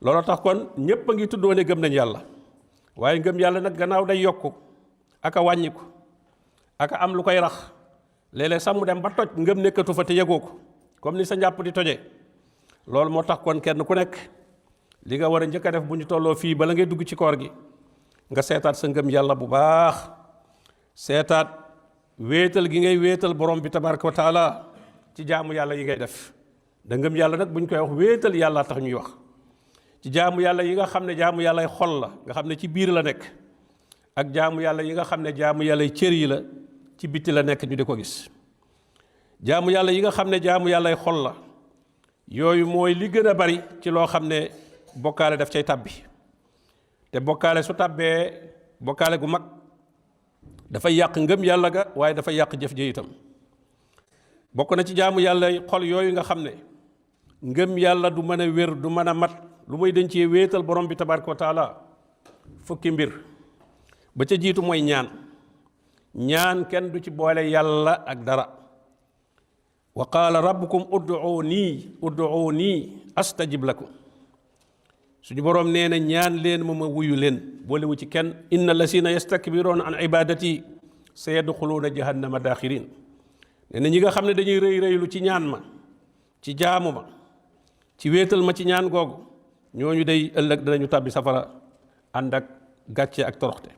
loolu tax kon ñépp a ngi tuddoo ne gëm nañ yàlla waaye ngëm yàlla nag gannaaw day yokku ak a wàññiku ak a am lu koy rax léeg-léeg sax mu dem ba toj ngëm nekkatu fa te yegoo ko comme ni sa njàpp di tojee loolu moo tax kon kenn ku nekk li nga war a njëkk a def bu ñu tolloo fii bala ngay dugg ci koor gi nga seetaat sa ngëm yàlla bu baax seetaat wéetal gi ngay wéetal borom bi tabaraka wa taala ci jaamu yàlla yi ngay def da ngëm yàlla nag bu ñu koy wax wéetal yàlla tax ñuy wax ci jaamu yàlla yi nga xam ne jaamu yàllay xol la nga xam ne ci biir la nekk ak jaamu yàlla yi nga xam ne jaamu yàllay cër yi la ci bitti la nekk ñu di ko gis jaamu yàlla yi nga xam ne jaamu yàllay xol la yooyu mooy li gën a bari ci loo xam ne bokkaale daf cay tàbbi te bokkaale su tàbbee bokkaale gu mag dafay yàq ngëm yàlla ga waaye dafay yàq jëf ji itam bokk na ci jaamu yàlla xol yooyu nga xam ne ngëm yàlla du mën a wér du mën a mat lu muy dañ ci wéetal borom bi tabaraka wa taala fukki mbir ba ca jiitu mooy ñaan kenn du ci boole yàlla ak dara wa qaala rabbukum ud'uuni astajib lakum suñu boroom nee na ñaan leen ma wuyu leen boolewu ci kenn inna lasina yastakbiruuna an ibadati sayadxuluuna jahannama daaxirin nee na ñi nga xam ne dañuy rëy rëylu ci ñaan ma ci jaamu ma ci wéetal ma ci ñaan googu ñooñu day ëllëg danañu tàbbi safara ànd ak gàcce ak toroxte